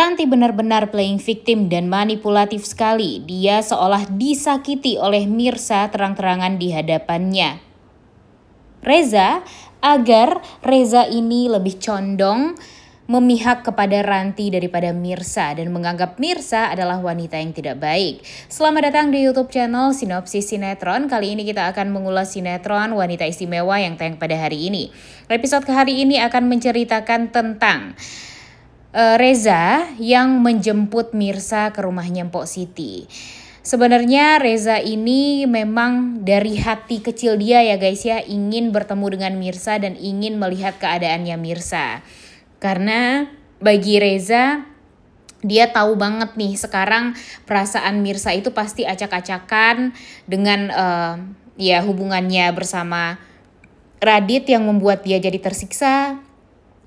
Ranti benar-benar playing victim dan manipulatif sekali. Dia seolah disakiti oleh Mirsa terang-terangan di hadapannya Reza, agar Reza ini lebih condong memihak kepada Ranti daripada Mirsa dan menganggap Mirsa adalah wanita yang tidak baik. Selamat datang di YouTube channel Sinopsis Sinetron. Kali ini kita akan mengulas sinetron Wanita Istimewa yang tayang pada hari ini. Episode ke hari ini akan menceritakan tentang Reza yang menjemput Mirsa ke rumahnya Mpok Siti. Sebenarnya Reza ini memang dari hati kecil dia ya guys ya, ingin bertemu dengan Mirsa dan ingin melihat keadaannya Mirsa. Karena bagi Reza, dia tahu banget nih sekarang perasaan Mirsa itu pasti acak-acakan dengan hubungannya bersama Radit yang membuat dia jadi tersiksa.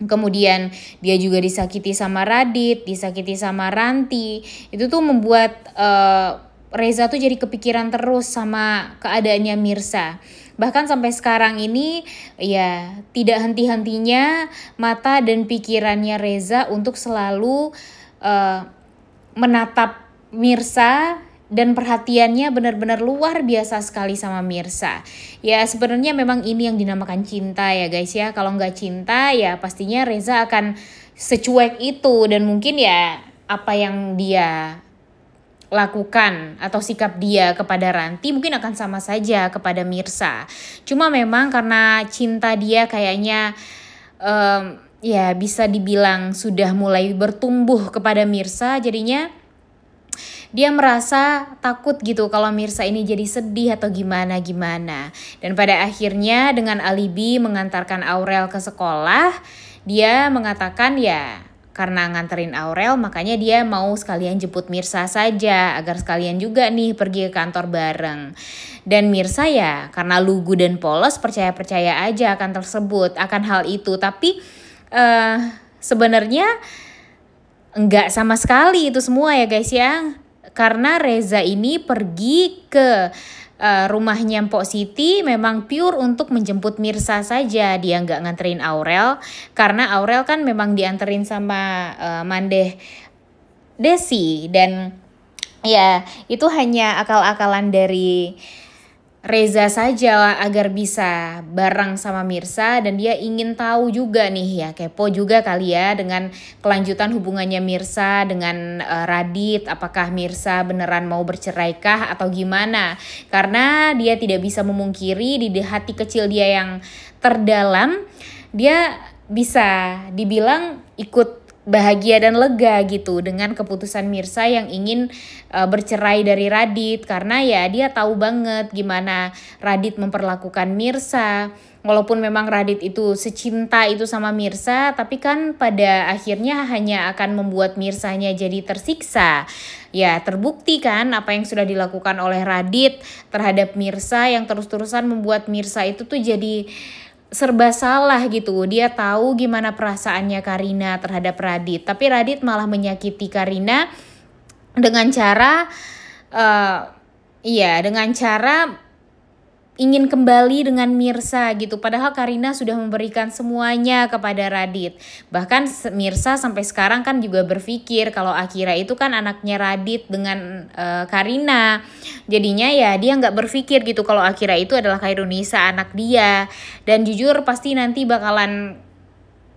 Kemudian dia juga disakiti sama Radit, disakiti sama Ranti. Itu tuh membuat Reza tuh jadi kepikiran terus sama keadaannya Mirsa. Bahkan sampai sekarang ini ya tidak henti-hentinya mata dan pikirannya Reza untuk selalu menatap Mirsa. Dan perhatiannya benar-benar luar biasa sekali sama Mirsa. Ya sebenarnya memang ini yang dinamakan cinta ya guys ya. Kalau nggak cinta ya pastinya Reza akan secuek itu. Dan mungkin ya apa yang dia lakukan atau sikap dia kepada Ranti mungkin akan sama saja kepada Mirsa. Cuma memang karena cinta dia kayaknya ya bisa dibilang sudah mulai bertumbuh kepada Mirsa. Jadinya dia merasa takut gitu kalau Mirsa ini jadi sedih atau gimana-gimana. Dan pada akhirnya dengan alibi mengantarkan Aurel ke sekolah, dia mengatakan ya karena nganterin Aurel makanya dia mau sekalian jemput Mirsa saja agar sekalian juga nih pergi ke kantor bareng. Dan Mirsa ya karena lugu dan polos percaya-percaya aja akan hal itu. Tapi sebenarnya enggak sama sekali itu semua ya guys ya. Karena Reza ini pergi ke rumahnya Mpok Siti memang pure untuk menjemput Mirsa saja. Dia nggak nganterin Aurel. Karena Aurel kan memang dianterin sama Mandeh Desi. Dan ya itu hanya akal-akalan dari Reza saja agar bisa bareng sama Mirsa. Dan dia ingin tahu juga nih ya, kepo juga kali ya dengan kelanjutan hubungannya Mirsa dengan Radit. Apakah Mirsa beneran mau berceraikah atau gimana. Karena dia tidak bisa memungkiri di hati kecil dia yang terdalam, dia bisa dibilang ikut bahagia dan lega gitu dengan keputusan Mirsa yang ingin bercerai dari Radit. Karena ya dia tahu banget gimana Radit memperlakukan Mirsa. Walaupun memang Radit itu secinta itu sama Mirsa, tapi kan pada akhirnya hanya akan membuat Mirsanya jadi tersiksa. Ya terbukti kan apa yang sudah dilakukan oleh Radit terhadap Mirsa yang terus-terusan membuat Mirsa itu tuh jadi serba salah gitu. Dia tahu gimana perasaannya Karina terhadap Radit, tapi Radit malah menyakiti Karina dengan cara ingin kembali dengan Mirsa gitu. Padahal Karina sudah memberikan semuanya kepada Radit. Bahkan Mirsa sampai sekarang kan juga berpikir kalau Akira itu kan anaknya Radit dengan Karina. Jadinya ya dia nggak berpikir gitu kalau Akira itu adalah Khairunisa anak dia. Dan jujur pasti nanti bakalan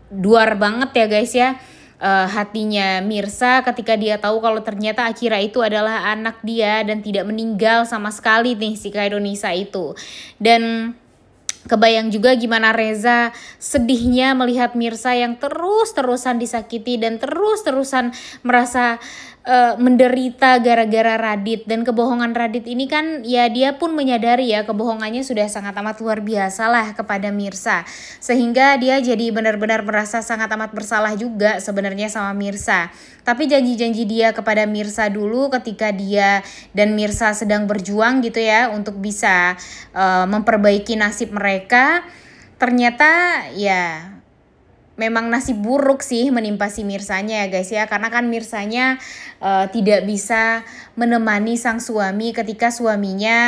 duar banget ya guys ya. Hatinya Mirsa ketika dia tahu kalau ternyata Akira itu adalah anak dia dan tidak meninggal sama sekali nih si Khairunisa itu. Dan kebayang juga gimana Reza sedihnya melihat Mirsa yang terus-terusan disakiti dan terus-terusan merasa menderita gara-gara Radit. Dan kebohongan Radit ini kan ya dia pun menyadari ya kebohongannya sudah sangat amat luar biasa lah kepada Mirsa. Sehingga dia jadi benar-benar merasa sangat amat bersalah juga sebenarnya sama Mirsa. Tapi janji-janji dia kepada Mirsa dulu ketika dia dan Mirsa sedang berjuang gitu ya untuk bisa memperbaiki nasib mereka, ternyata ya memang nasib buruk sih menimpa si Mirsanya ya guys ya, karena kan Mirsanya tidak bisa menemani sang suami ketika suaminya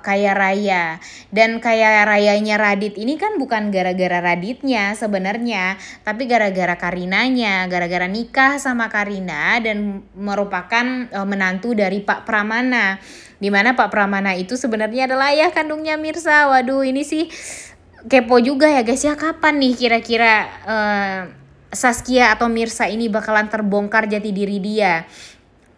kaya raya. Dan kaya rayanya Radit ini kan bukan gara-gara Raditnya sebenarnya, tapi gara-gara Karinanya, gara-gara nikah sama Karina dan merupakan menantu dari Pak Pramana. Dimana Pak Pramana itu sebenarnya adalah ayah kandungnya Mirsa. Waduh, ini sih kepo juga ya guys ya, kapan nih kira-kira Saskia atau Mirsa ini bakalan terbongkar jati diri dia.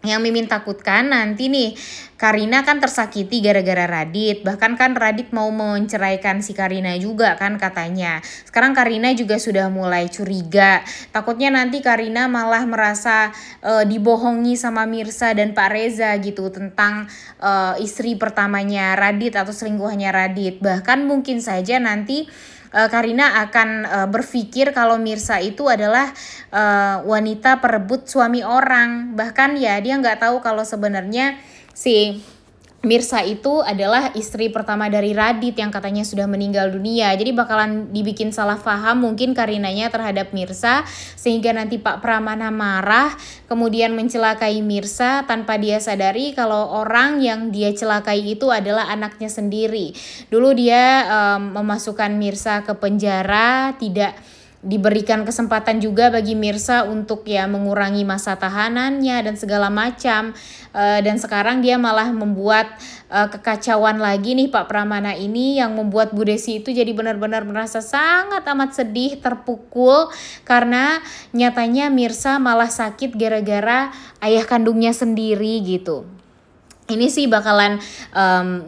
Yang Mimin takutkan nanti nih, Karina kan tersakiti gara-gara Radit. Bahkan kan Radit mau menceraikan si Karina juga kan katanya. Sekarang Karina juga sudah mulai curiga. Takutnya nanti Karina malah merasa dibohongi sama Mirsa dan Pak Reza gitu tentang istri pertamanya Radit atau selingkuhannya Radit. Bahkan mungkin saja nanti Karina akan berpikir kalau Mirsa itu adalah wanita perebut suami orang. Bahkan ya dia nggak tahu kalau sebenarnya si Mirsa itu adalah istri pertama dari Radit yang katanya sudah meninggal dunia. Jadi bakalan dibikin salah paham mungkin Karinanya terhadap Mirsa, sehingga nanti Pak Pramana marah kemudian mencelakai Mirsa tanpa dia sadari kalau orang yang dia celakai itu adalah anaknya sendiri. Dulu dia memasukkan Mirsa ke penjara, tidak diberikan kesempatan juga bagi Mirsa untuk ya mengurangi masa tahanannya dan segala macam, dan sekarang dia malah membuat kekacauan lagi nih Pak Pramana ini, yang membuat Bu Desi itu jadi benar-benar merasa sangat amat sedih, terpukul karena nyatanya Mirsa malah sakit gara-gara ayah kandungnya sendiri gitu. Ini sih bakalan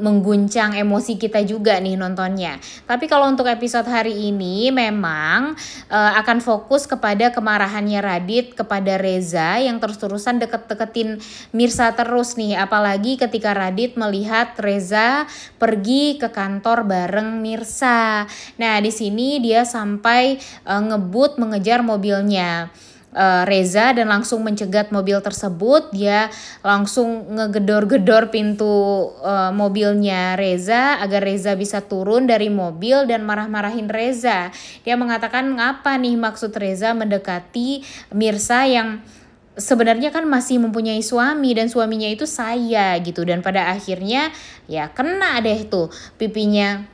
mengguncang emosi kita juga nih nontonnya. Tapi kalau untuk episode hari ini memang akan fokus kepada kemarahannya Radit kepada Reza yang terus-terusan deket-deketin Mirsa terus nih. Apalagi ketika Radit melihat Reza pergi ke kantor bareng Mirsa. Nah di sini dia sampai ngebut mengejar mobilnya Reza dan langsung mencegat mobil tersebut. Dia langsung ngegedor-gedor pintu mobilnya Reza agar Reza bisa turun dari mobil dan marah-marahin Reza. Dia mengatakan ngapa nih maksud Reza mendekati Mirsa yang sebenarnya kan masih mempunyai suami dan suaminya itu saya gitu. Dan pada akhirnya ya kena deh tuh pipinya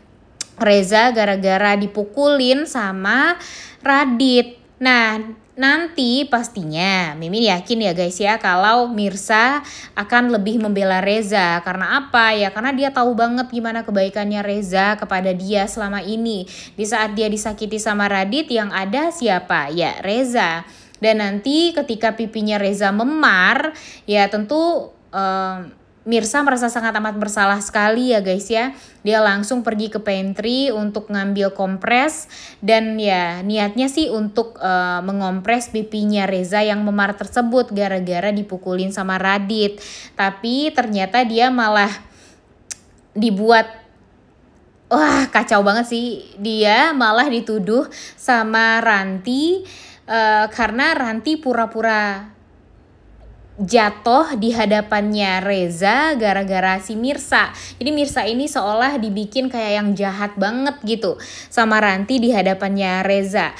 Reza gara-gara dipukulin sama Radit. Nah nanti pastinya Mimin yakin ya guys ya kalau Mirsa akan lebih membela Reza. Karena apa ya? Karena dia tahu banget gimana kebaikannya Reza kepada dia selama ini. Di saat dia disakiti sama Radit yang ada siapa? Ya Reza. Dan nanti ketika pipinya Reza memar ya tentu Mirsa merasa sangat amat bersalah sekali ya guys ya. Dia langsung pergi ke pantry untuk ngambil kompres dan ya niatnya sih untuk mengompres pipinya Reza yang memar tersebut gara-gara dipukulin sama Radit. Tapi ternyata dia malah dibuat kacau banget sih. Dia malah dituduh sama Ranti karena Ranti pura-pura jatuh di hadapannya Reza gara-gara si Mirsa. Jadi Mirsa ini seolah dibikin kayak yang jahat banget gitu sama Ranti di hadapannya Reza.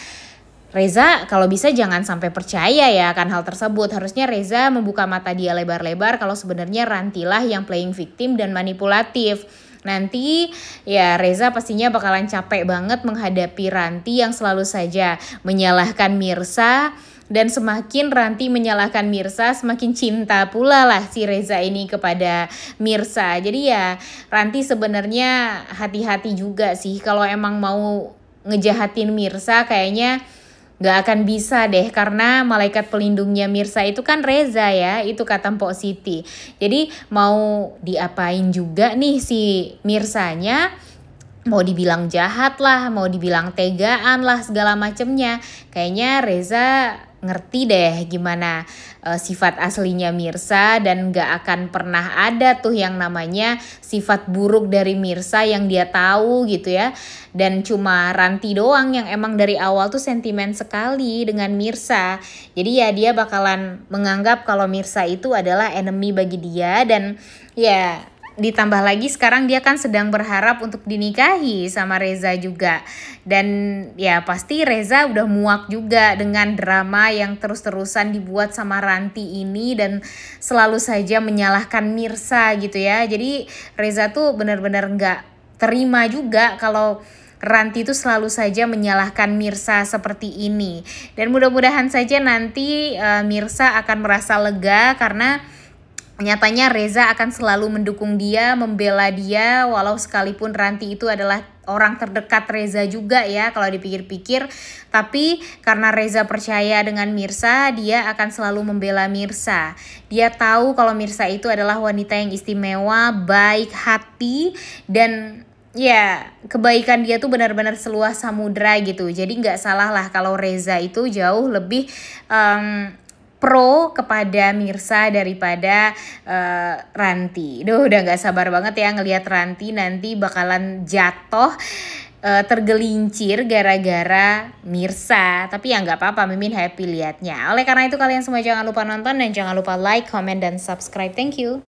Reza kalau bisa jangan sampai percaya ya akan hal tersebut. Harusnya Reza membuka mata dia lebar-lebar kalau sebenarnya Ranti lah yang playing victim dan manipulatif. Nanti ya Reza pastinya bakalan capek banget menghadapi Ranti yang selalu saja menyalahkan Mirsa. Dan semakin Ranti menyalahkan Mirsa, semakin cinta pula lah si Reza ini kepada Mirsa. Jadi ya Ranti sebenarnya hati-hati juga sih. Kalau emang mau ngejahatin Mirsa kayaknya gak akan bisa deh. Karena malaikat pelindungnya Mirsa itu kan Reza ya. Itu kata Mpok Siti. Jadi mau diapain juga nih si Mirsanya, mau dibilang jahat lah, mau dibilang tegaan lah, segala macemnya. Kayaknya Reza ngerti deh gimana sifat aslinya Mirsa dan gak akan pernah ada tuh yang namanya sifat buruk dari Mirsa yang dia tahu gitu ya. Dan cuma Ranti doang yang emang dari awal tuh sentimen sekali dengan Mirsa. Jadi ya dia bakalan menganggap kalau Mirsa itu adalah enemy bagi dia dan ya ditambah lagi sekarang dia kan sedang berharap untuk dinikahi sama Reza juga. Dan ya pasti Reza udah muak juga dengan drama yang terus-terusan dibuat sama Ranti ini dan selalu saja menyalahkan Mirsa gitu ya. Jadi Reza tuh benar-benar nggak terima juga kalau Ranti itu selalu saja menyalahkan Mirsa seperti ini. Dan mudah-mudahan saja nanti Mirsa akan merasa lega karena nyatanya Reza akan selalu mendukung dia, membela dia, walau sekalipun Ranti itu adalah orang terdekat Reza juga ya kalau dipikir-pikir. Tapi karena Reza percaya dengan Mirsa, dia akan selalu membela Mirsa. Dia tahu kalau Mirsa itu adalah wanita yang istimewa, baik hati, dan ya kebaikan dia tuh benar-benar seluas samudra gitu. Jadi nggak salah lah kalau Reza itu jauh lebih pro kepada Mirsa daripada Ranti. Duh, udah gak sabar banget ya ngelihat Ranti nanti bakalan jatuh tergelincir gara-gara Mirsa. Tapi ya nggak apa-apa, Mimin happy liatnya. Oleh karena itu kalian semua jangan lupa nonton dan jangan lupa like, comment, dan subscribe. Thank you.